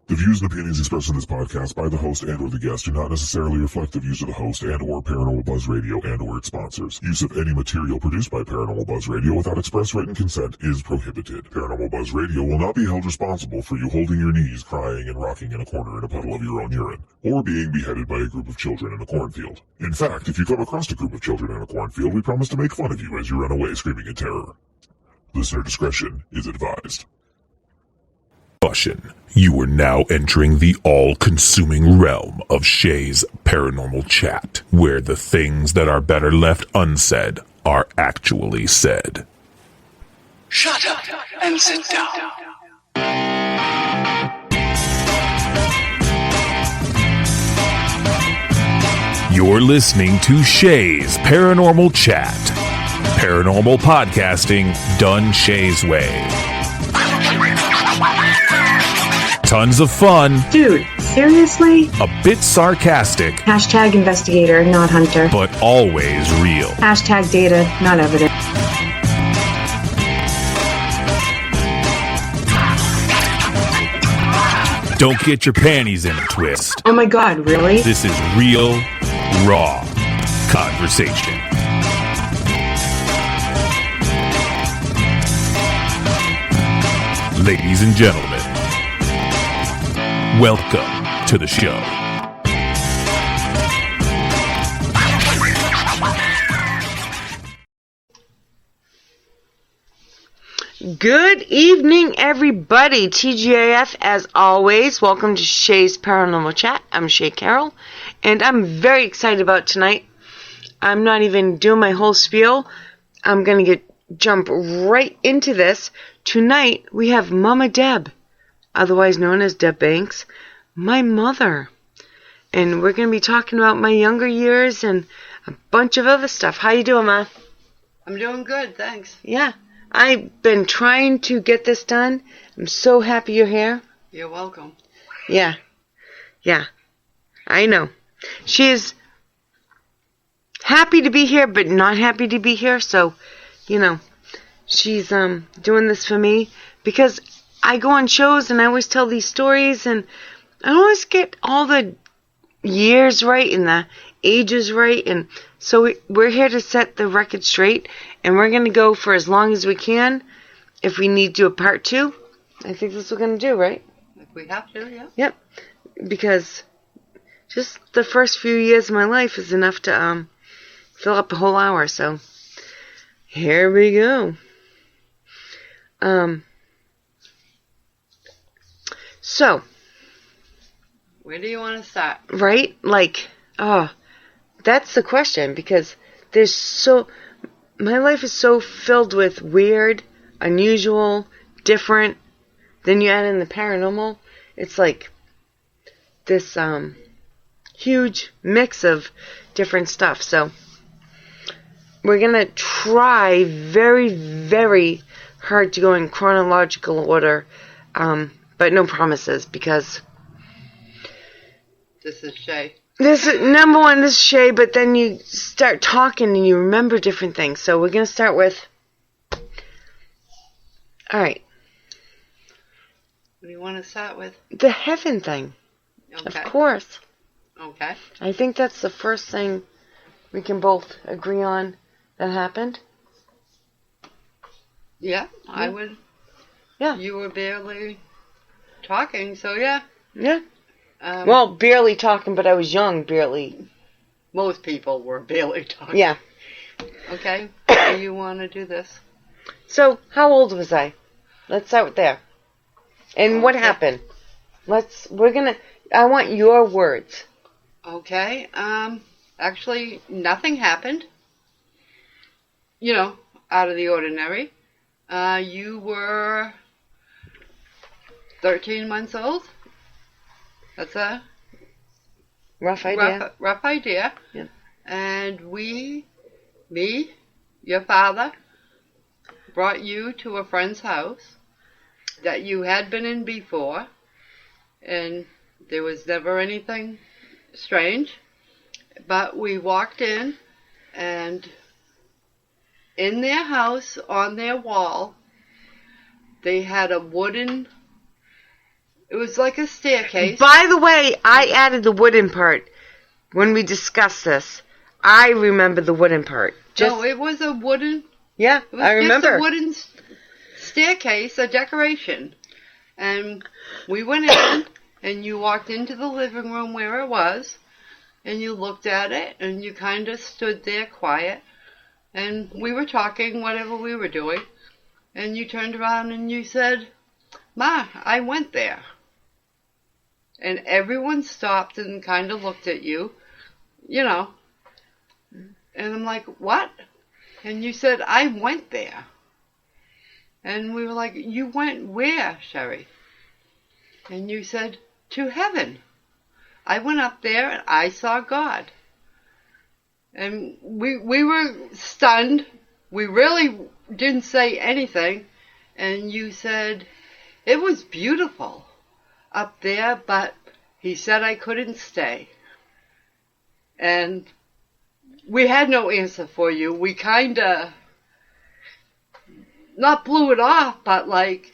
The views and opinions expressed in this podcast by the host and or the guest do not necessarily reflect the views of the host and or Paranormal Buzz Radio and or its sponsors. Use of any material produced by Paranormal Buzz Radio without express written consent is prohibited. Paranormal Buzz Radio will not be held responsible for you holding your knees, crying, and rocking in a corner in a puddle of your own urine, or being beheaded by a group of children in a cornfield. In fact, if you come across a group of children in a cornfield, we promise to make fun of you as you run away screaming in terror. Listener discretion is advised. You are now entering the all-consuming realm of Shea's Paranormal Chat, where the things that are better left unsaid are actually said. Shut up and sit down. You're listening to Shea's Paranormal Chat. Paranormal podcasting done Shea's way. Tons of fun. Dude, seriously? A bit sarcastic. Hashtag investigator, not hunter. But always real. Hashtag data, not evidence. Don't get your panties in a twist. Oh my god, really? This is real, raw conversation. Ladies and gentlemen, welcome to the show. Good evening, everybody. TGIF, as always. Welcome to Shea's Paranormal Chat. I'm Shea Carroll, and I'm very excited about tonight. I'm not even doing my whole spiel. I'm going to jump right into this. Tonight, we have Mama Deb, otherwise known as Deb Banks, my mother. And we're going to be talking about my younger years and a bunch of other stuff. How you doing, Ma? I'm doing good, thanks. Yeah. I've been trying to get this done. I'm so happy you're here. You're welcome. Yeah. I know. She is happy to be here, but not happy to be here. So, she's doing this for me because I go on shows and I always tell these stories and I always get all the years right and the ages right. And so we're here to set the record straight, and we're going to go for as long as we can. If we need to do a part 2, I think that's what we're going to do, right? If we have to, yeah. Yep. Because just the first few years of my life is enough to fill up a whole hour. So here we go. So, where do you want to start? Right? That's the question, because my life is so filled with weird, unusual, different. Then you add in the paranormal. It's like this huge mix of different stuff. So we're going to try very, very hard to go in chronological order, but no promises, because this is Shea. This is number one, this is Shea, but then you start talking and you remember different things. So we're going to start with... Alright. What do you want to start with? The heaven thing. Okay. Of course. Okay. I think that's the first thing we can both agree on that happened. Yeah, I would. Yeah. You were barely talking, so yeah. Yeah. Well, barely talking, but I was young, barely. Most people were barely talking. Yeah. Okay. How do you want to do this? So, how old was I? Let's start there. And what happened? I want your words. Okay. Actually, nothing happened. Out of the ordinary. You were 13 months old. That's a rough idea. Rough idea. Yeah. And me, your father, brought you to a friend's house that you had been in before. and there was never anything strange. But we walked in, and in their house, on their wall, they had a wooden, it was like a staircase. By the way, I added the wooden part when we discussed this. I remember the wooden part. No, it was a wooden, Yeah, it was I remember. just a wooden staircase, a decoration. And we went in, and you walked into the living room where it was, and you looked at it, and you kind of stood there quiet, and we were talking, whatever we were doing, and you turned around and you said, "Ma, I went there." And everyone stopped and kind of looked at you, you know. And I'm like, "What?" And you said, "I went there." And we were like, "You went where, Sherry?" And you said, "To heaven. I went up there and I saw God." And we were stunned. We really didn't say anything. And you said, "It was beautiful up there, but he said I couldn't stay." And we had no answer for you. We kind of, not blew it off, but like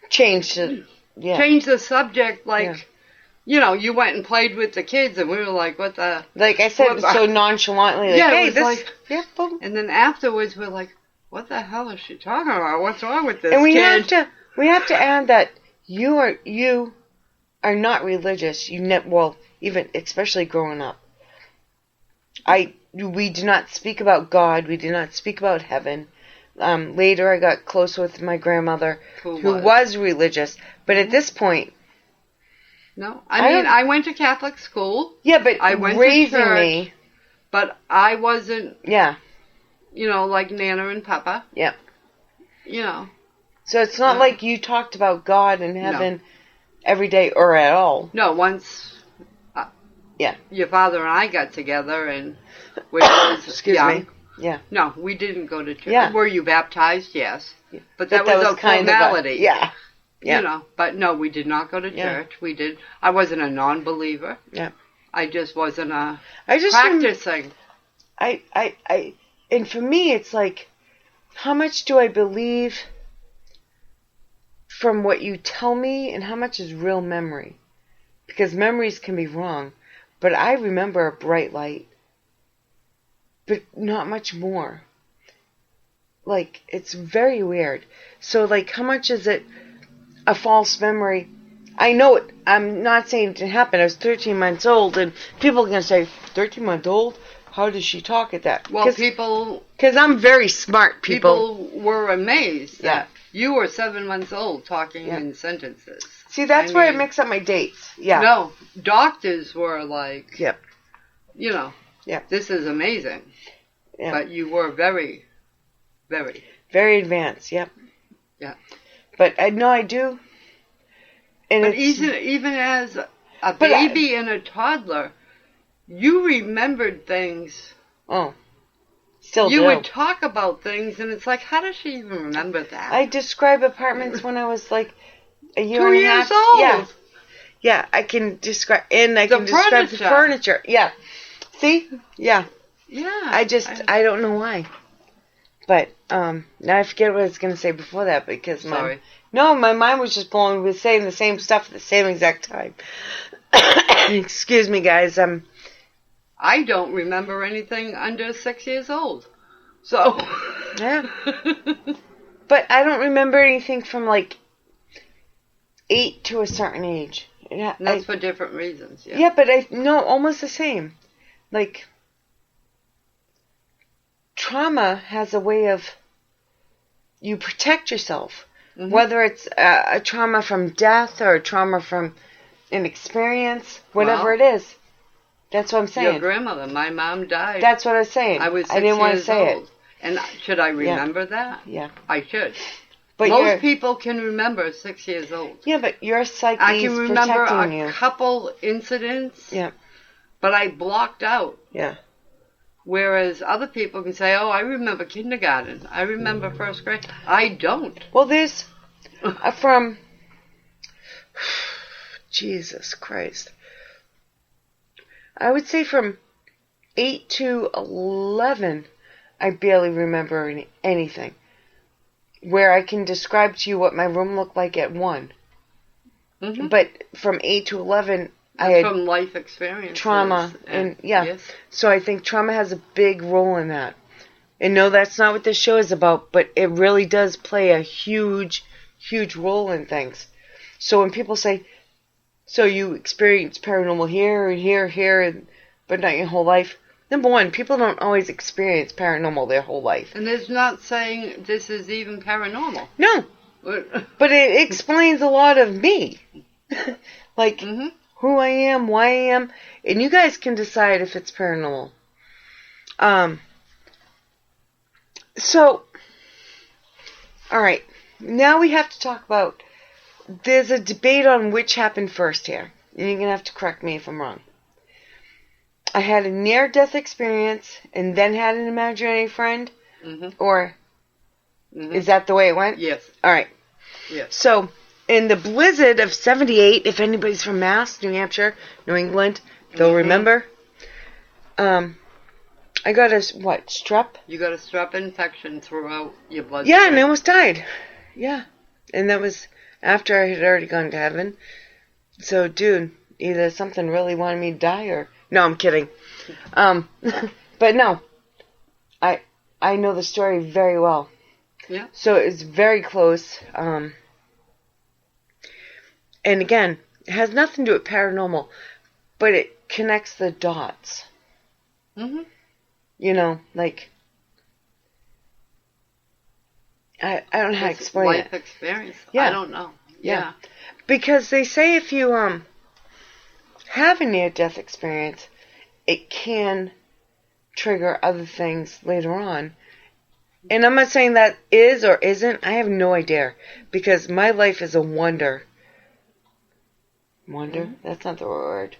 Changed it. Yeah. changed the subject. Like, Yeah. you know, you went and played with the kids, and we were like, "What the?" Like I said, so nonchalantly. Like, Yeah, it hey, was this. like- Yeah, boom. And then afterwards, we're like, "What the hell is she talking about? What's wrong with this And we kid?" have to add that you are not religious. Well, even especially growing up. We do not speak about God. We do not speak about heaven. Later, I got close with my grandmother, who was religious. But at this point, No, I mean, don't- I went to Catholic school, yeah. But I went to raising church. me, but I wasn't, yeah, you know, like Nana and Papa. yeah. You know, So it's not like you talked about God and heaven every day or at all. no. Once, Yeah. your father and I got together, and we was Excuse young. me. Yeah. No, we didn't go to church. Yeah. Were you baptized? Yes, but that But was a formality. yeah. Yeah. You know, but no, we did not go to Yeah. church. We did. I wasn't a non-believer. Yeah. I just wasn't I just practicing. And for me, it's like, how much do I believe from what you tell me, and how much is real memory? Because memories can be wrong, but I remember a bright light, but not much more. Like, it's very weird. So, like, how much is it a false memory? I know it. I'm not saying it didn't happen. I was 13 months old, and people are going to say, 13 months old? How does she talk at that? Well, people Because I'm very smart, people. were amazed Yeah. that you were 7 months old talking Yeah. in sentences. See, that's I where I mean, mix up my dates. Yeah. No, doctors were like, Yep. you know, Yeah. this is amazing. Yeah. But you were very, very. Very advanced, yep. Yeah. But I know I do. And But it's, even as a But I- baby and a toddler, you remembered things. oh, still You do. would talk about things, and it's like, how does she even remember that? I describe apartments when I was like a year 2 and a years half. old. Yeah. Yeah, I can describe, and I The can describe the furniture. furniture. Yeah. See? Yeah. Yeah. I don't know why. But, now I forget what I was going to say before that because Sorry. my mind was just blown with saying the same stuff at the same exact time. Excuse me, guys. I don't remember anything under 6 years old. So. Yeah. But I don't remember anything from like 8 to a certain age. Yeah, That's for different reasons. Yeah. yeah, but almost the same. Like, trauma has a way of, you protect yourself. Mhm. Whether it's a trauma from death or a trauma from an experience, whatever Well, it is. That's what I'm saying. Your grandmother, my mom died. That's what I was saying. I was 6 I didn't want to years say old. And should I remember that? it. Yeah. I should. But Most people can remember 6 years old. yeah, but your psyche I is can remember protecting a you. couple incidents, Yeah. but I blocked out. Yeah. Whereas other people can say, "Oh, I remember kindergarten. I remember first grade." I don't. Well, there's from Jesus Christ. I would say from 8 to 11, I barely remember anything. Where I can describe to you what my room looked like at 1. Mm-hmm. But from 8 to 11, I had from life experience, trauma. And yeah. Yes. So I think trauma has a big role in that. And no, that's not what this show is about, but it really does play a huge, huge role in things. So when people say, so you experience paranormal here and here, but not your whole life. Number one, people don't always experience paranormal their whole life. And it's not saying this is even paranormal. No. But it explains a lot of me. Like, who I am, why I am. And you guys can decide if it's paranormal. So, alright. Now we have to talk about, there's a debate on which happened first here. And you're going to have to correct me if I'm wrong. I had a near-death experience and then had an imaginary friend? Or is that the way it went? Yes. Alright. Yes. So, in the blizzard of 78, if anybody's from Mass, New Hampshire, New England, they'll remember. I got a, strep? You got a strep infection throughout your blood. Yeah, and I almost died. Yeah. And that was after I had already gone to heaven. So, dude, either something really wanted me to die or... No, I'm kidding. But no. I know the story very well. Yeah. So it's very close. And again, it has nothing to do with paranormal, but it connects the dots. You know, like, I don't know how to explain life it. Experience. Yeah. I don't know. Yeah. Because they say if you have a near-death experience, it can trigger other things later on. And I'm not saying that is or isn't. I have no idea. Because my life is a wonder. Wonder? That's not the word.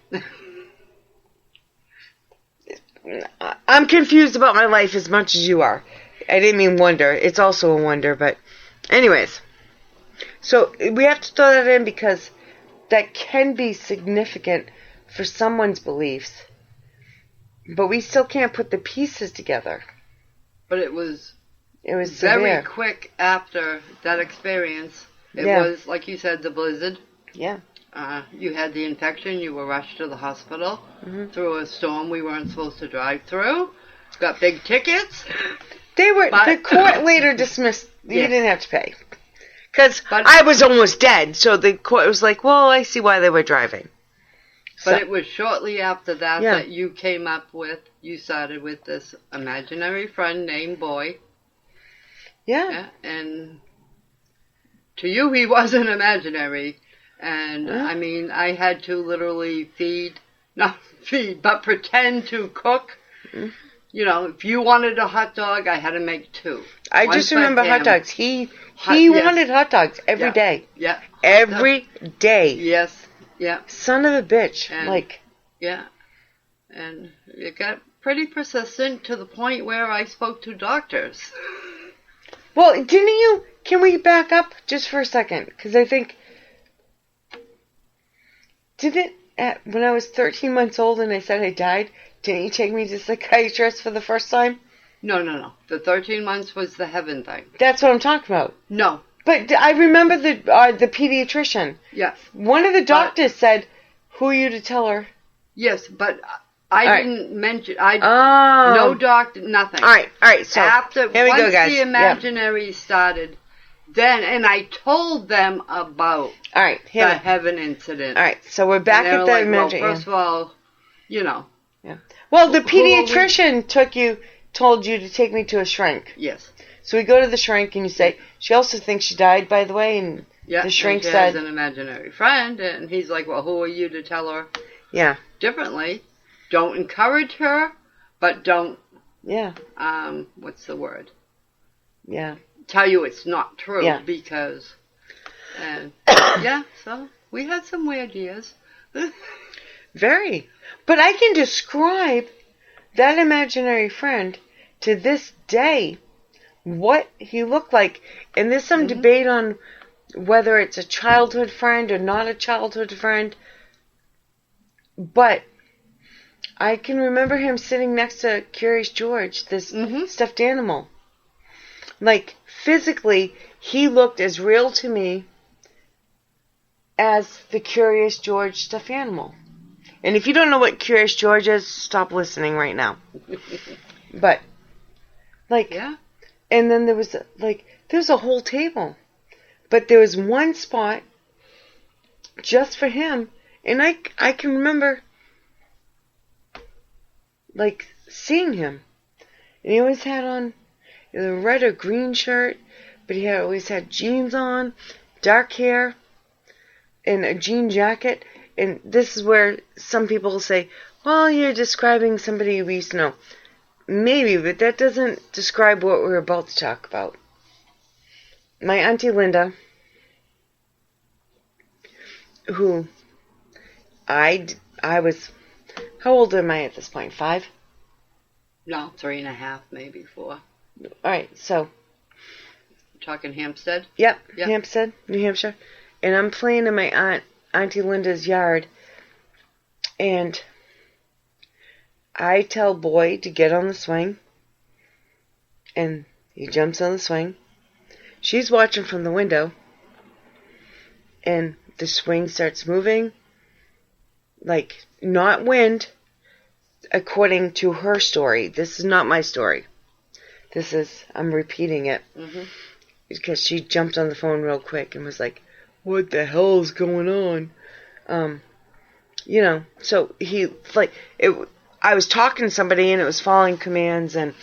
I'm confused about my life as much as you are. I didn't mean wonder. It's also a wonder, but anyways. So we have to throw that in because that can be significant for someone's beliefs. But we still can't put the pieces together. But it was very severe. Quick after that experience. It was, like you said, the blizzard. Yeah. You had the infection. You were rushed to the hospital through a storm we weren't supposed to drive through. Got big tickets. The court later dismissed. You didn't have to pay. Because I was almost dead. So the court was like, well, I see why they were driving. But it was shortly after that that you came up with, you started with this imaginary friend named Boy. Yeah. And to you, he wasn't imaginary. And, I mean, I had to literally but pretend to cook. You know, if you wanted a hot dog, I had to make 2. I just remember hot dogs. He wanted hot dogs every day. Yeah. Every day. Yes. Yeah. Son of a bitch. And, yeah. And it got pretty persistent to the point where I spoke to doctors. Well, didn't you... Can we back up just for a second? Because I think... when I was 13 months old and I said I died, didn't you take me to the psychiatrist for the first time? No. The 13 months was the heaven thing. That's what I'm talking about. No. But I remember the pediatrician. Yes. One of the doctors said, who are you to tell her? Yes, but I didn't mention... No doctor, nothing. All right. So, here we go, guys. Once the imaginary started... Then, and I told them about the heaven incident. All right, so we're back at the imaginary. Well, first of all, you know. Yeah. Well, the pediatrician told you to take me to a shrink. Yes. So we go to the shrink and you say, she also thinks she died, by the way, and the shrink and she has an imaginary friend, and he's like, well, who are you to tell her differently? Don't encourage her, but don't, what's the word? Yeah. Tell you it's not true because, so we had some weird years. Very. But I can describe that imaginary friend to this day, what he looked like. And there's some debate on whether it's a childhood friend or not a childhood friend, but I can remember him sitting next to Curious George, this stuffed animal. Like, physically, he looked as real to me as the Curious George stuffed animal. And if you don't know what Curious George is, stop listening right now. But, like, Yeah. and then there was a whole table. But there was one spot just for him. And I can remember, like, seeing him. And he always had on either a red or green shirt, but he always had jeans on, dark hair, and a jean jacket. And this is where some people say, well, you're describing somebody we used to know. Maybe, but that doesn't describe what we're about to talk about. My Auntie Linda, who I was, how old am I at this point? 5? No, 3.5, maybe 4. Alright, so. Talking Hampstead? Yep, Yep. Hampstead, New Hampshire. And I'm playing in my Auntie Linda's yard. And I tell Boy to get on the swing. And he jumps on the swing. She's watching from the window. And the swing starts moving. Like, not wind, according to her story. This is not my story. I'm repeating it. Because she jumped on the phone real quick and was like, what the hell is going on? So he, like, I was talking to somebody and it was following commands and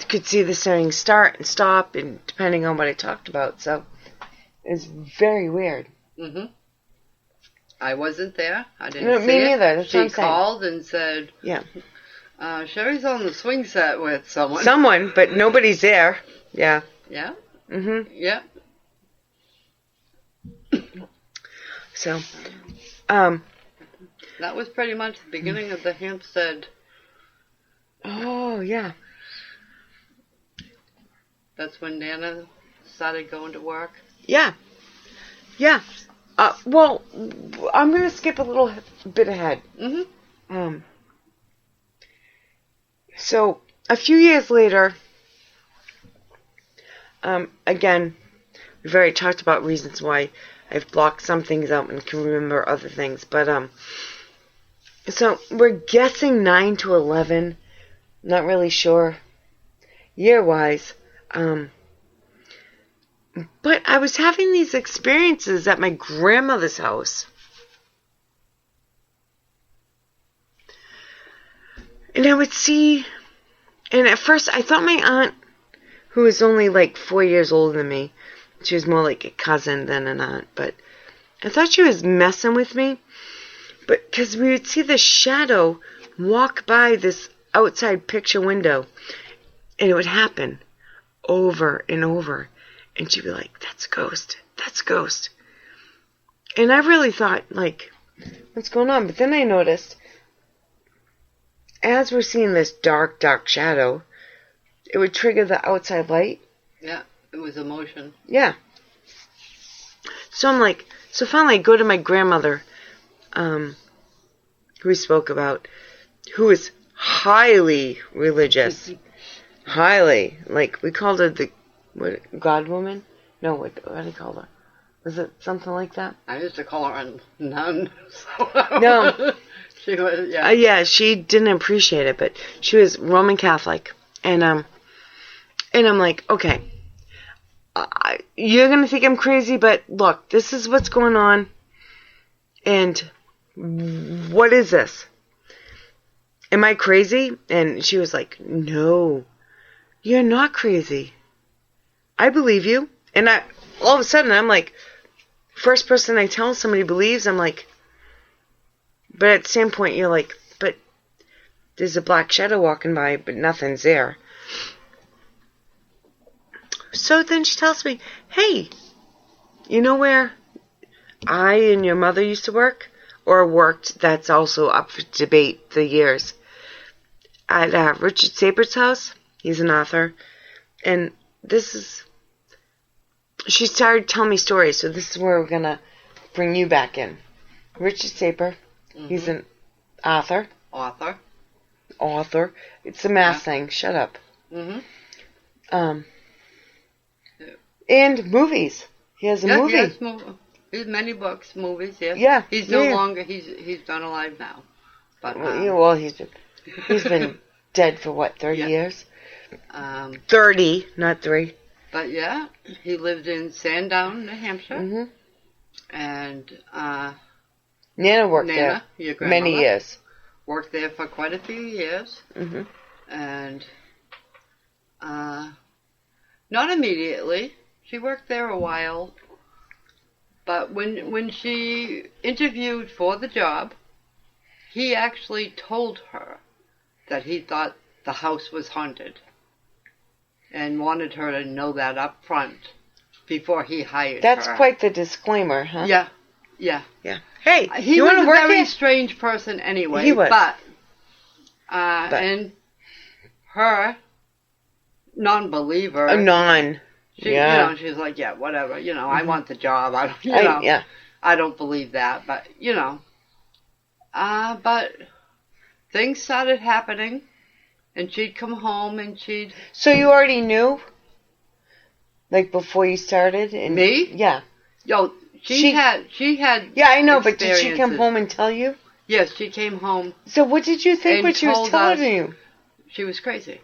could see the saying start and stop and depending on what I talked about. So it's very weird. I wasn't there. I didn't see me it. neither. That's what I'm she saying. called and said, Yeah. Sherry's on the swing set with someone. Someone, but nobody's there. Yeah. Yeah? Yeah. So, that was pretty much the beginning of the Hampstead. Oh, yeah. That's when Nana started going to work. Yeah. Yeah. Well, I'm going to skip a little bit ahead. So, a few years later, again, we've already talked about reasons why I've blocked some things out and can remember other things. But, so we're guessing 9 to 11. Not really sure year-wise. But I was having these experiences at my grandmother's house. And I would see, and at first I thought my aunt, who was only like 4 years older than me, she was more like a cousin than an aunt, but I thought she was messing with me. But because we would see the shadow walk by this outside picture window, and it would happen over and over. And she'd be like, that's a ghost. That's a ghost. And I really thought, like, what's going on? But then I noticed, as we're seeing this dark, dark shadow, it would trigger the outside light. Yeah, it was emotion. Yeah. So I'm like, so finally I go to my grandmother, who we spoke about, who is highly religious. Highly. Like, we called her the, what, God woman? No, what do you call her? Was it something like that? I used to call her a nun. So No. She was, yeah. Yeah, she didn't appreciate it, but she was Roman Catholic. And I'm like, okay, you're going to think I'm crazy, but look, this is what's going on. And what is this? Am I crazy? And she was like, no, you're not crazy. I believe you. And all of a sudden, I'm like, first person I tell somebody believes, I'm like, but at the same point, you're like, but there's a black shadow walking by, but nothing's there. So then she tells me, hey, you know where I and your mother used to work? Or worked, that's also up for debate the years. At Richard Saper's house. He's an author. And this is she started telling me stories, so this is where we're going to bring you back in. Richard Saper, he's an author. Author. It's a math thing. Shut up. And movies. He has a movie. He has many books, movies, yes. Yeah. He's no longer, he's not alive now. But, he's been dead for what, 30 years? 30, not 3. But yeah, he lived in Sandown, New Hampshire. And Nana worked there your grandmother, many years. Worked there for quite a few years. And not immediately. She worked there a while. But when she interviewed for the job, he actually told her that he thought the house was haunted and wanted her to know that up front before he hired her. That's quite the disclaimer, huh? Yeah. Hey, he you was want to a work very here? strange person anyway. He was. But and her non-believer. A non. She, she's like, yeah, whatever. I want the job. I don't. I don't believe that. But but things started happening, and she'd come home and she'd. So you already knew, like before you started. Me? Yeah. Yo, she had. Yeah, I know, but did she come home and tell you? Yes, she came home. So what did you think when she was telling you? She was crazy.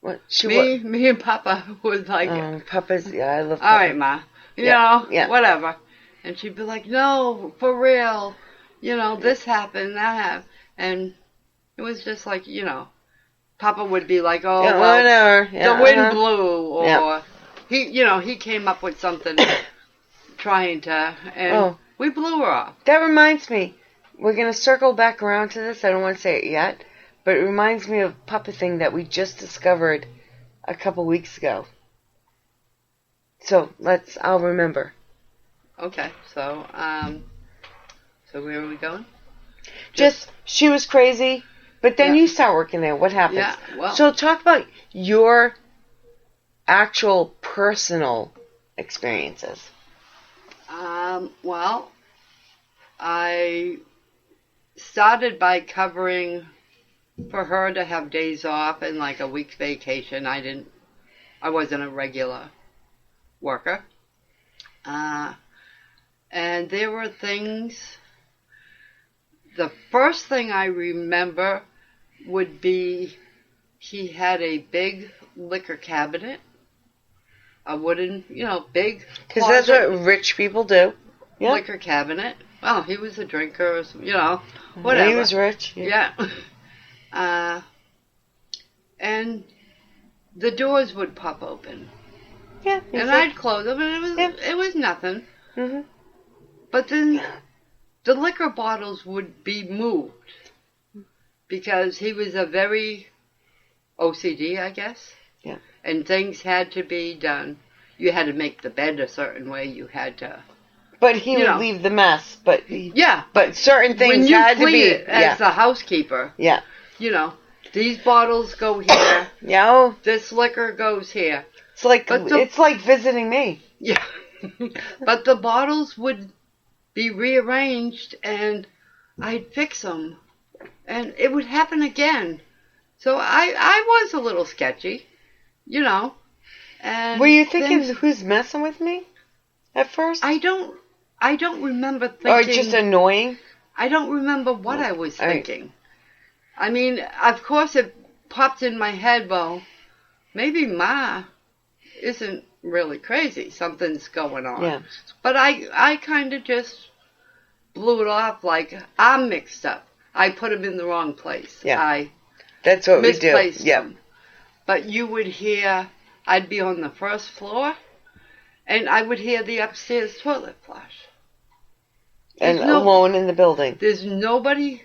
What? Me and Papa was like, Papa's, I love Papa. All right, Ma. You know, whatever. And she'd be like, no, for real. This happened, that happened. And it was just like, Papa would be like, oh, well, the wind blew. Or he came up with something trying to, and we blew her off. That reminds me, we're going to circle back around to this. I don't want to say it yet. But it reminds me of Papa thing that we just discovered a couple weeks ago. So I'll remember. Okay, so where are we going? Just she was crazy, but then you start working there. What happens? Yeah, well. So talk about your actual personal experiences. Well, I started by covering for her to have days off and like a week's vacation. I wasn't a regular worker. And there were things, the first thing I remember would be he had a big liquor cabinet, a wooden, big because that's what rich people do. Yeah. Liquor cabinet. Well, he was a drinker, whatever. He was rich. Yeah. And the doors would pop open. Yeah. And I'd close them, and it was nothing. Mm-hmm. But then the liquor bottles would be moved because he was a very OCD, I guess. Yeah. And things had to be done. You had to make the bed a certain way. You had to. But he would leave the mess. But but certain things had to be. As the housekeeper. Yeah. These bottles go here. This liquor goes here. It's like visiting me. Yeah. But the bottles would be rearranged, and I'd fix them, and it would happen again. So I was a little sketchy, And were you thinking who's messing with me at first? I don't remember thinking. Or just annoying? I don't remember what I was thinking. I mean, of course it popped in my head, well, maybe Ma isn't really crazy. Something's going on. Yeah. But I kind of just blew it off like, I'm mixed up. I put him in the wrong place. Yeah. That's what we do. Misplaced him. But you would hear, I'd be on the first floor, and I would hear the upstairs toilet flush. And alone in the building. There's nobody.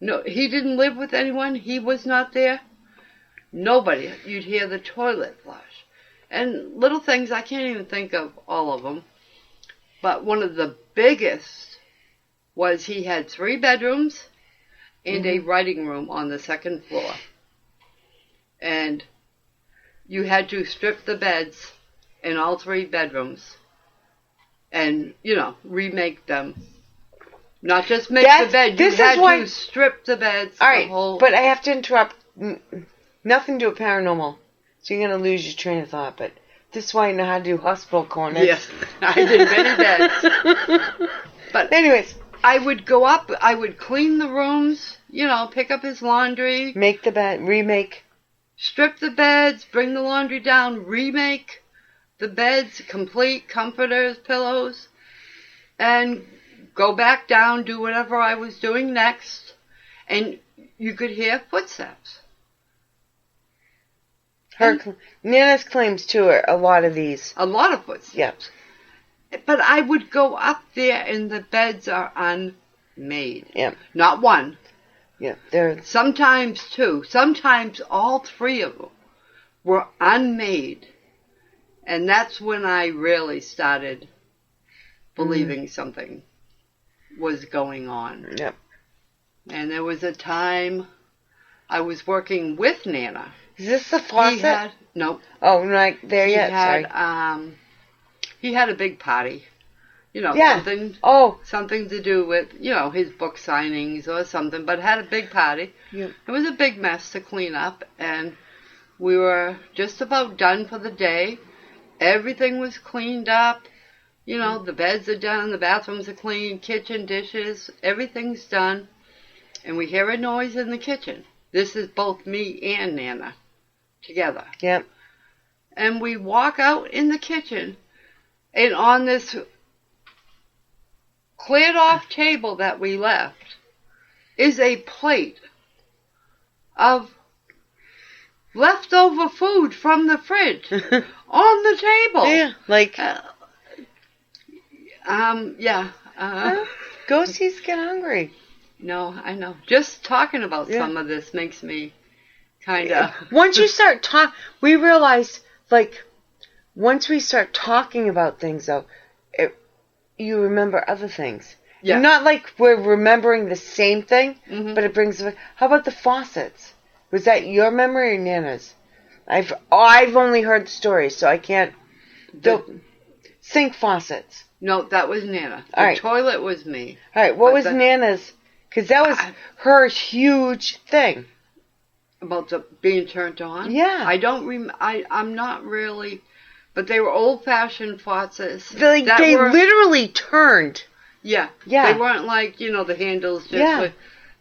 No, he didn't live with anyone. He was not there. Nobody. You'd hear the toilet flush. And little things, I can't even think of all of them. But one of the biggest was he had 3 bedrooms and a writing room on the 2nd floor. And you had to strip the beds in all 3 bedrooms and, remake them. Not just make the bed. You had to strip the beds. All right, but I have to interrupt. Nothing to do with paranormal. So you're going to lose your train of thought, but this is why I know how to do hospital corners. Yes, I did many beds. But anyways, I would go up, I would clean the rooms, pick up his laundry. Make the bed, remake. Strip the beds, bring the laundry down, remake the beds, complete comforters, pillows, and go back down, do whatever I was doing next, and you could hear footsteps. Nana's claims too are a lot of these. A lot of footsteps. Yep. But I would go up there and the beds are unmade. Yep. Not one. Yeah, they're sometimes 2. Sometimes all 3 of them were unmade. And that's when I really started believing something was going on. Yep. And there was a time I was working with Nana. Is this the faucet? No. Oh, not there yet. Sorry. He had a big party. Something to do with, his book signings or something, but had a big party. Yep. It was a big mess to clean up, and we were just about done for the day. Everything was cleaned up. The beds are done, the bathrooms are clean, kitchen, dishes, everything's done. And we hear a noise in the kitchen. This is both me and Nana together. Yep. And we walk out in the kitchen, and on this cleared off table that we left is a plate of leftover food from the fridge on the table. Yeah, like... Ghosties get hungry. No, I know. Just talking about some of this makes me kind of... Once you start we realize, once we start talking about things, though, you remember other things. Yeah. Not like we're remembering the same thing, Mm-hmm. but it brings... How about the faucets? Was that your memory or Nana's? I've only heard the stories, so I can't... Sink faucets. No, that was Nana. The toilet was me. All right, what was Nana's? Because that was her huge thing. About being turned on? Yeah. I don't I'm not really... But they were old-fashioned faucets. They literally turned. Yeah. Yeah. They weren't like, the handles just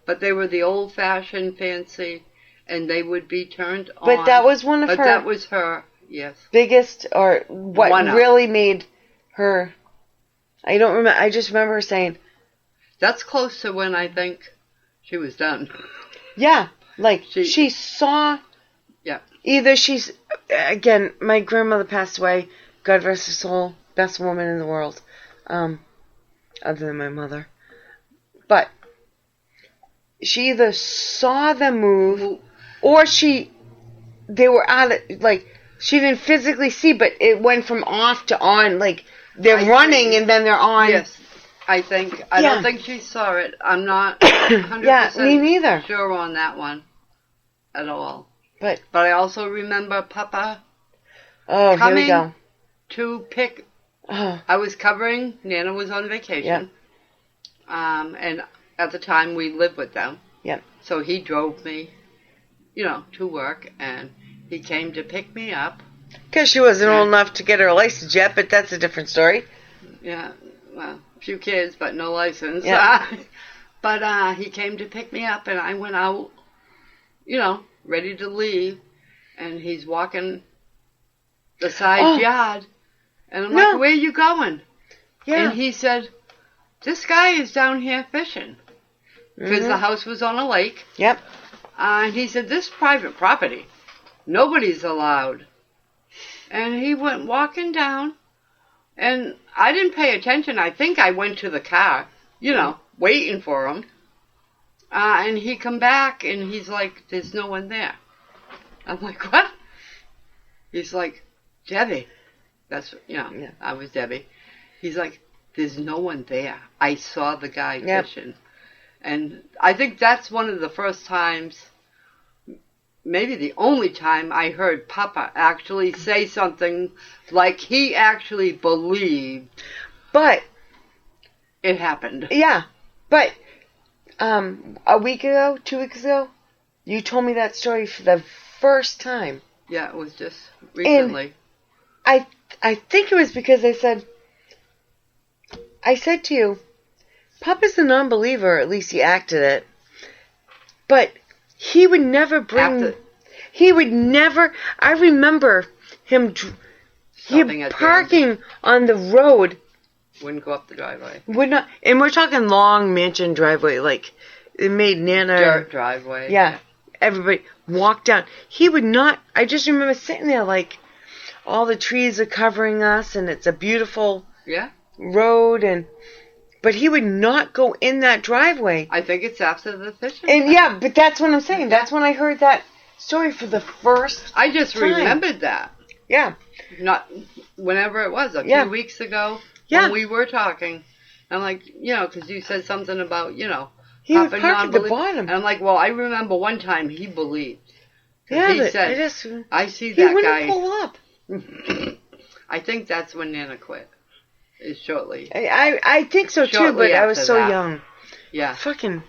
but they were the old-fashioned fancy, and they would be turned on. But that was one of her... But that was her, yes. Biggest, or what really made her... I don't remember. I just remember her saying... That's close to when I think she was done. Yeah. She saw... Yeah. Either she's... Again, my grandmother passed away. God rest her soul. Best woman in the world. Other than my mother. But... She either saw them move... Or they were out of... She didn't physically see, but it went from off to on. They're running and then they're on. Yes, I think. I don't think she saw it. I'm not 100% yeah, me neither. Sure on that one at all. But I also remember Papa coming here we go. To pick. I was covering. Nana was on vacation. Yep. And at the time we lived with them. Yep. So he drove me, to work, and he came to pick me up. Because she wasn't old enough to get her license yet, but that's a different story. Yeah, well, a few kids, but no license. Yeah. But he came to pick me up, and I went out, ready to leave, and he's walking the side yard, and I'm like, where are you going? Yeah. And he said, this guy is down here fishing, because the house was on a lake. Yep. And he said, this is private property. Nobody's allowed. And he went walking down, and I didn't pay attention. I think I went to the car, waiting for him. And he come back, and he's like, there's no one there. I'm like, what? He's like, Debbie. That's, I was Debbie. He's like, there's no one there. I saw the guy fishing. And I think that's one of the first times maybe the only time I heard Papa actually say something like he actually believed But, it happened. yeah. But, a week ago, 2 weeks ago, you told me that story for the first time. Yeah, it was just recently. And I think it was because I said to you, Papa's a non-believer, at least he acted it. But he would never I remember him parking on the road. Wouldn't go up the driveway. Would not, and we're talking long mansion driveway, like it made Nana. Dirt driveway. Yeah, everybody walk down. He would not, I just remember sitting there like, all the trees are covering us and it's a beautiful road, but he would not go in that driveway. I think it's after the fishing. And yeah, but that's what I'm saying. That's when I heard that story for the first I just time. remembered that. Yeah. Not whenever it was, a few weeks ago when we were talking. I'm like, because you said something about, he Papa would park at the bottom. And I'm like, well, I remember one time he believed. Yeah, he said, I see that he wouldn't guy. pull up. I think that's when Nana quit. Is shortly. I think so too, but I was so young. Yeah. Fucking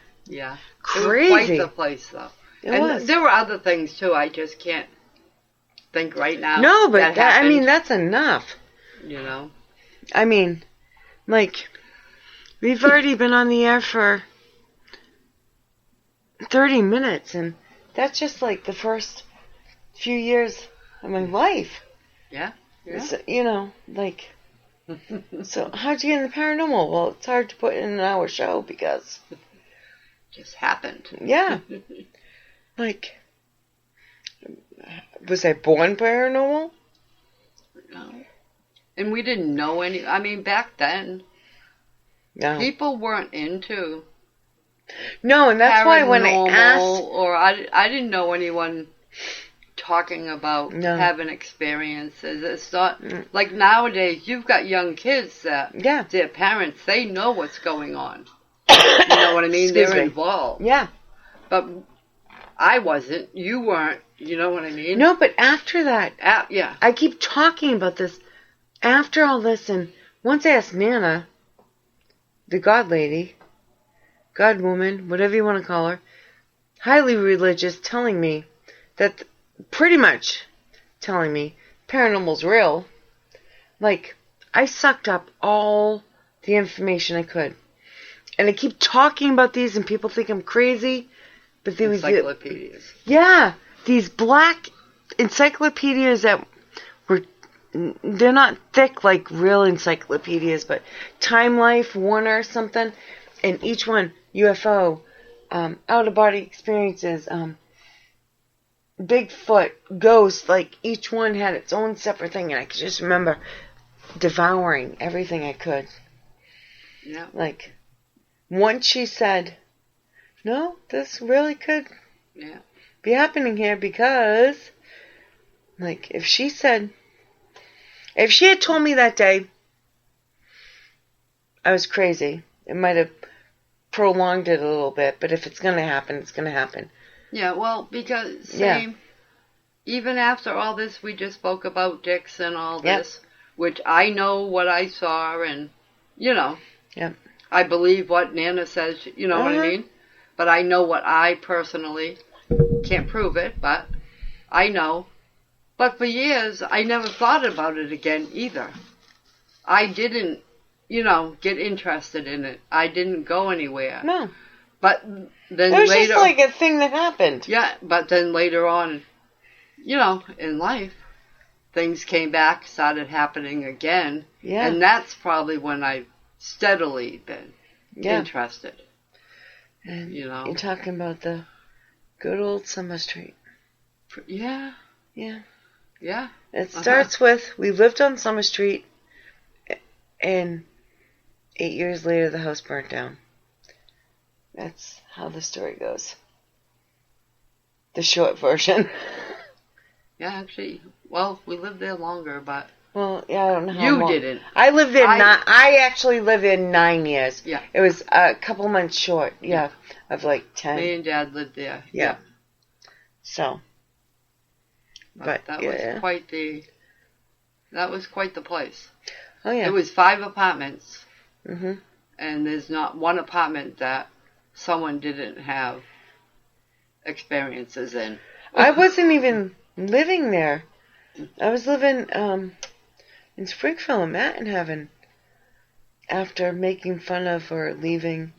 crazy. It was quite the place, though. It was. There were other things too. I just can't think right now. No, but that's enough. I mean, like, we've already been on the air for 30 minutes, and that's just like the first few years of my life. Yeah. So, so how'd you get in the paranormal? Well, it's hard to put in an hour show because it just happened. Yeah. Like, was I born paranormal? No. And we didn't know any. I mean, back then, people weren't into. No, and that's why when I asked, or I didn't know anyone talking about having experiences. It's not like nowadays. You've got young kids that their parents, they know what's going on. You know what I mean? They're involved. Yeah. But I wasn't. You weren't. You know what I mean? No, but after that, yeah. I keep talking about this. After all this, and once I asked Nana, the God lady, God woman, whatever you want to call her, highly religious, telling me that, pretty much telling me paranormal's real. Like, I sucked up all the information I could. And I keep talking about these and people think I'm crazy. But there was encyclopedias. These black encyclopedias that were, they're not thick like real encyclopedias, but Time Life, Warner, something. And each one, UFO, out-of-body experiences, Bigfoot, ghost, like each one had its own separate thing, and I could just remember devouring everything I could. Yeah. Like, once she said, no, this really could be happening here because, like, if she had told me that day I was crazy, it might have prolonged it a little bit, but if it's going to happen, it's going to happen. Yeah, well, because even after all this, we just spoke about dicks and all this, which I know what I saw, and, I believe what Nana says, you know what I mean? But I know what I personally, can't prove it, but I know. But for years, I never thought about it again either. I didn't, get interested in it. I didn't go anywhere. No. But then it was later, just like a thing that happened. Yeah, but then later on, in life, things came back, started happening again. Yeah. And that's probably when I've steadily been interested. And you're talking about the good old Summer Street. Yeah. Yeah. Yeah. It starts with, we lived on Summer Street, and 8 years later the house burnt down. That's how the story goes. The short version. Yeah, actually, well, we lived there longer, but... Well, yeah, I don't know how you long. didn't. I lived there I actually lived there 9 years. Yeah. It was a couple months short, of like 10. Me and Dad lived there. Yeah. So. But that yeah. was quite the place. Oh yeah. It was 5 apartments, Mhm. and there's not one apartment that someone didn't have experiences in. I wasn't even living there. I was living in Springfield and Matt in heaven after making fun of or leaving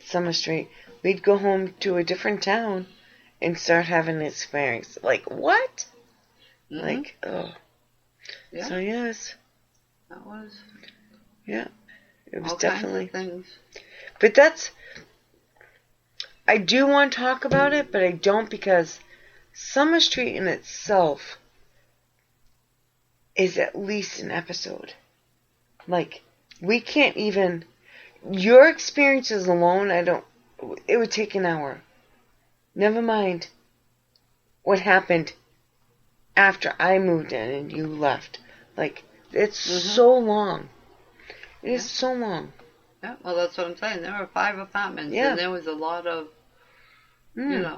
Summer Street. We'd go home to a different town and start having an experience. Like, what? Mm-hmm. Like, oh. Yeah. So, yes. That was Yeah. It was all definitely. kinds of things. But that's. I do want to talk about it, but I don't because Summer Street in itself is at least an episode. Like, we can't even. Your experiences alone, it would take an hour. Never mind what happened after I moved in and you left. Like, it's so long. It is so long. Yeah, well, that's what I'm saying. There were 5 apartments, Yeah. and there was a lot of, and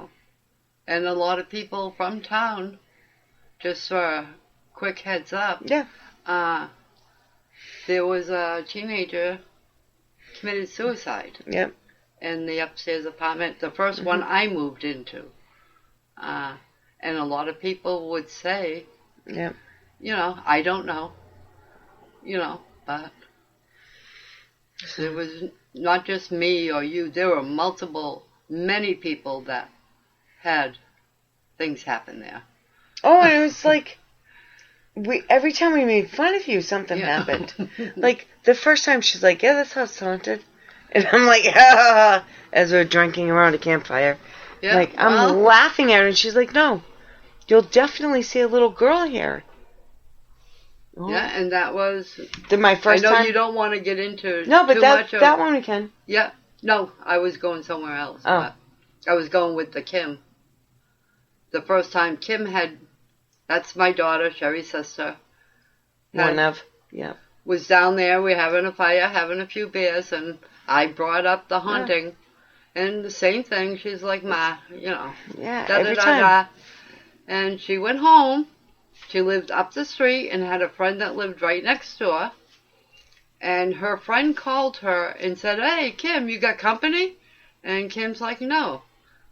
a lot of people from town, just for a quick heads up. Yeah. There was a teenager committed suicide Yep. in the upstairs apartment, the first one I moved into. And a lot of people would say, Yep. I don't know, but there was not just me or you. There were many people that had things happen there. Oh, and it was like, every time we made fun of you, something happened. Like, the first time she's like, yeah, this house is haunted. And I'm like, ah, as we're drinking around a campfire. Yeah, like, I'm laughing at her, and she's like, no, you'll definitely see a little girl here. Oh. Yeah, and that was My first time. I know you don't want to get into No, but too that much of, that one we can. Yeah, no, I was going somewhere else. Oh. But I was going with the Kim. The first time Kim that's my daughter, Sherry's sister. Was down there, we're having a fire, having a few beers, and I brought up the haunting. And the same thing, she's like, Ma, Yeah, every time. And she went home. She lived up the street and had a friend that lived right next door. And her friend called her and said, hey, Kim, you got company? And Kim's like, no,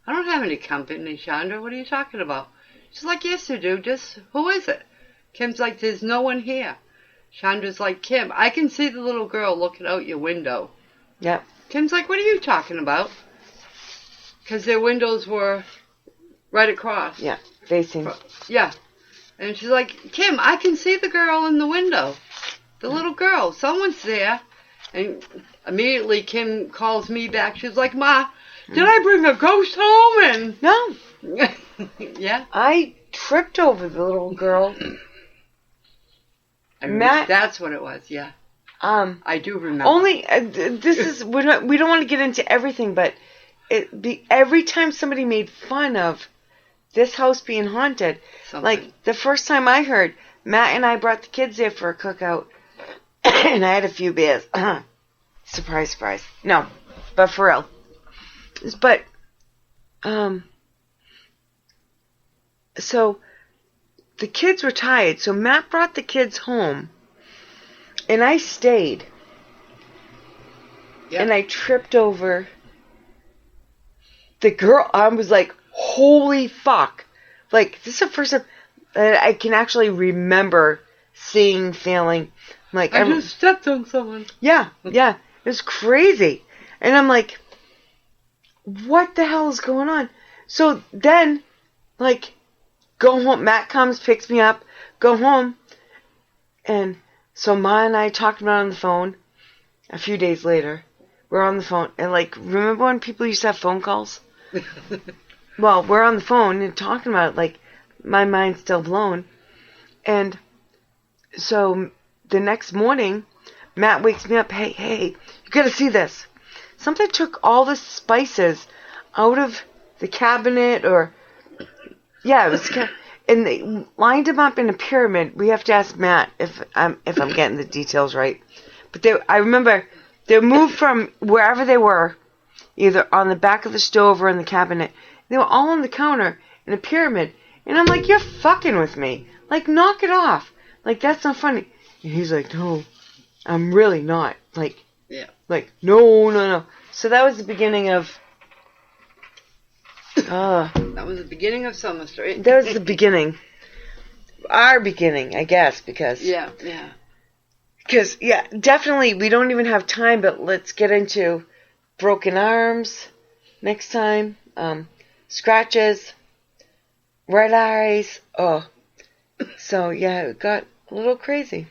I don't have any company, Chandra. What are you talking about? She's like, yes, you do. Just, who is it? Kim's like, there's no one here. Chandra's like, Kim, I can see the little girl looking out your window. Yep. Kim's like, what are you talking about? Because their windows were right across. Yeah, facing. Yeah. And she's like, Kim, I can see the girl in the window. The little girl. Someone's there. And immediately Kim calls me back. She's like, Ma, did I bring a ghost home? And No. yeah. I tripped over the little girl. Matt, that's what it was, yeah. I do remember. Only, this is, we don't want to get into everything, but every time somebody made fun of this house being haunted, like the first time I heard, Matt and I brought the kids there for a cookout, and I had a few beers. Surprise, surprise. No, but for real. But, so the kids were tired, so Matt brought the kids home, and I stayed. Yep. And I tripped over the girl. I was like, holy fuck. Like, this is the first time that I can actually remember feeling like I just stepped on someone. Yeah. It was crazy. And I'm like, what the hell is going on? So then, like, go home. Matt comes, picks me up, go home. And so Ma and I talked about it on the phone a few days later. We're on the phone. And, like, remember when people used to have phone calls? Well, we're on the phone and talking about it. Like, my mind's still blown. And so the next morning, Matt wakes me up. Hey, you gotta see this. Something took all the spices out of the cabinet, or yeah, it was, and they lined them up in a pyramid. We have to ask Matt if I'm getting the details right. But I remember they moved from wherever they were, either on the back of the stove or in the cabinet. They were all on the counter in a pyramid, And I'm like, you're fucking with me. Like, knock it off. Like, that's not funny. And he's like, no, I'm really not. Like, Yeah. Like, no. So that was the beginning of... That was the beginning of Summer Street. That was the beginning. Our beginning, I guess, because... Yeah. Because, definitely, we don't even have time, but let's get into broken arms next time. Scratches. Red eyes. Oh. So, it got a little crazy.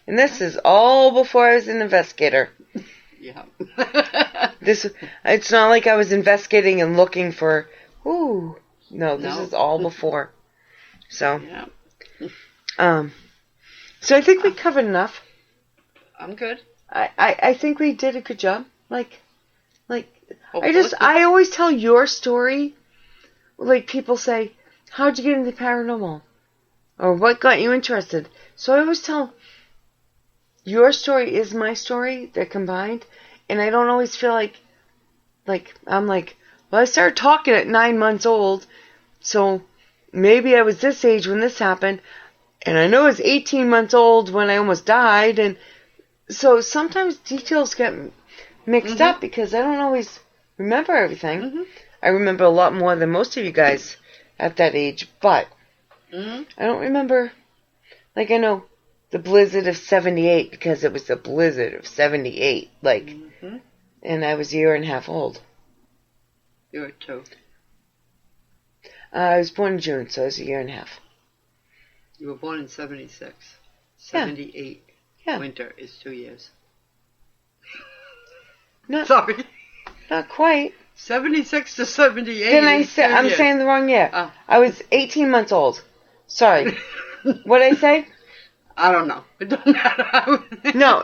And this is all before I was an investigator. Yeah. It's not like I was investigating and looking for, no, this is all before. So, so I think we covered enough. I'm good. I think we did a good job. I always tell your story. Like, people say, how'd you get into paranormal? Or what got you interested? So I always tell, your story is my story. They're combined. And I don't always feel like I'm like, well, I started talking at 9 months old. So maybe I was this age when this happened. And I know I was 18 months old when I almost died. And so sometimes details get mixed up because I don't always remember everything. Mm-hmm. I remember a lot more than most of you guys at that age. But I don't remember, like, I know the blizzard of 78 because it was the blizzard of 78. Like, and I was a year and a half old. You were 2. I was born in June, so I was a year and a half. You were born in 76. 78. Yeah. Winter is 2 years. Sorry. Not quite. 76 to 78. Then I'm saying the wrong year. Oh. I was 18 months old. Sorry. What'd I say? I don't know. It doesn't matter. No,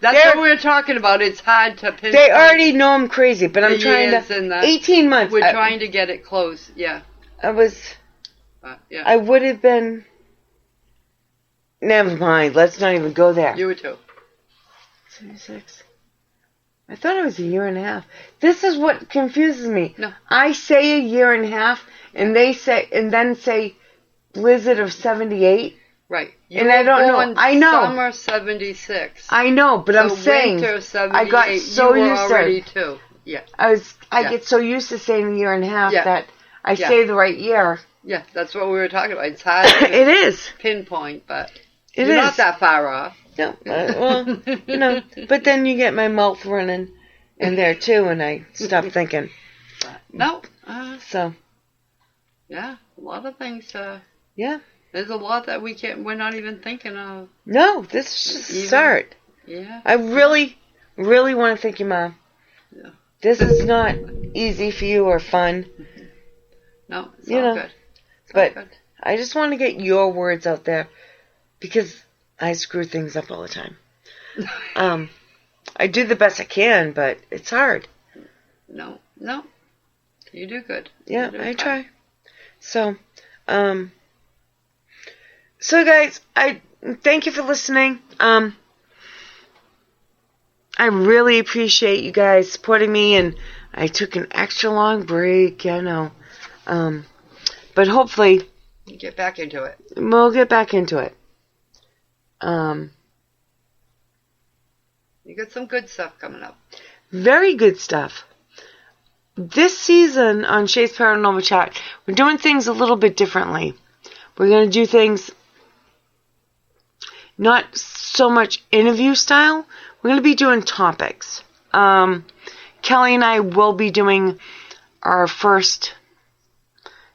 that's what we're talking about. It's hard to pinpoint. They already know I'm crazy, but I'm trying to... 18 months. We're trying to get it close, yeah. I was... I would have been... Never mind. Let's not even go there. You were 2. 76. I thought it was a year and a half. This is what confuses me. No. I say a year and a half, and they say, and then say blizzard of 78. Right. And I don't know. I know. Summer 76. I know, but I'm saying winter 78, I got so you were used already to 2. Yeah. I get so used to saying a year and a half that I say the right year. Yeah, that's what we were talking about. It's hard to it is pinpoint, but you're not that far off. No, well, but then you get my mouth running in there too, and I stop thinking. No. So. Yeah, a lot of things. Yeah. There's a lot that we're not even thinking of. No, this is just a start. Yeah. I really, really want to thank you, Mom. Yeah. This is not easy for you or fun. No, it's all good. But I just want to get your words out there because I screw things up all the time. I do the best I can, but it's hard. No. You do good. Yeah, I try. So, guys, I thank you for listening. I really appreciate you guys supporting me, and I took an extra long break, I know. But hopefully... Get back into it. We'll get back into it. You got some good stuff coming up. Very good stuff. This season on Shea's Paranormal Chat, we're doing things a little bit differently. We're going to do things not so much interview style. We're going to be doing topics. Kelly and I will be doing our first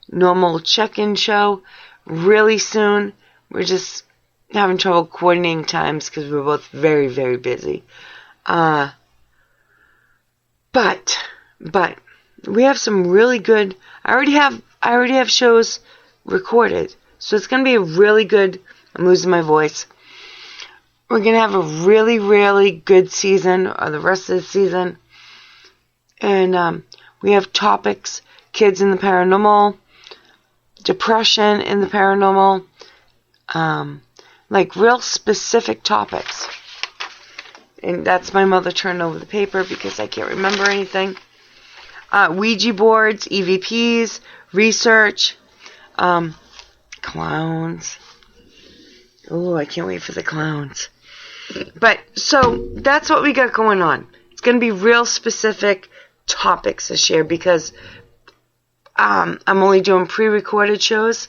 normal check-in show really soon. We're just having trouble coordinating times because we're both very, very busy. But we have some really good. I already have shows recorded, so it's gonna be a really good. I'm losing my voice. We're gonna have a really, really good season, or the rest of the season, and we have topics: kids in the paranormal, depression in the paranormal, like real specific topics. And that's my mother turning over the paper because I can't remember anything. Ouija boards, EVPs, research. Clowns. Oh, I can't wait for the clowns. But, so, that's what we got going on. It's going to be real specific topics this year because I'm only doing pre-recorded shows.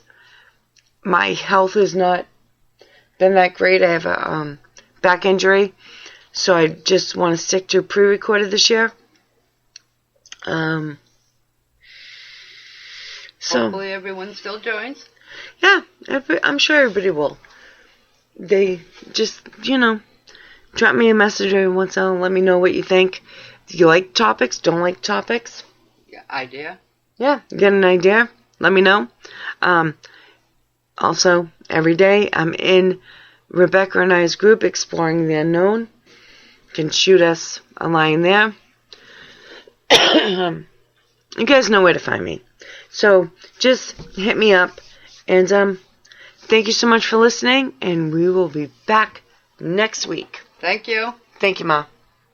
My health has not been that great. I have a back injury, so I just want to stick to pre-recorded this year. So Hopefully everyone still joins. yeah, I'm sure everybody will. They just, drop me a message every once in a while. Let me know what you think. Do you like topics? Don't like topics? Yeah, idea. Yeah, get an idea. Let me know. Also, every day I'm in Rebecca and I's group, Exploring the Unknown. You can shoot us a line there. You guys know where to find me. So, just hit me up. And thank you so much for listening. And we will be back next week. Thank you. Thank you, Ma.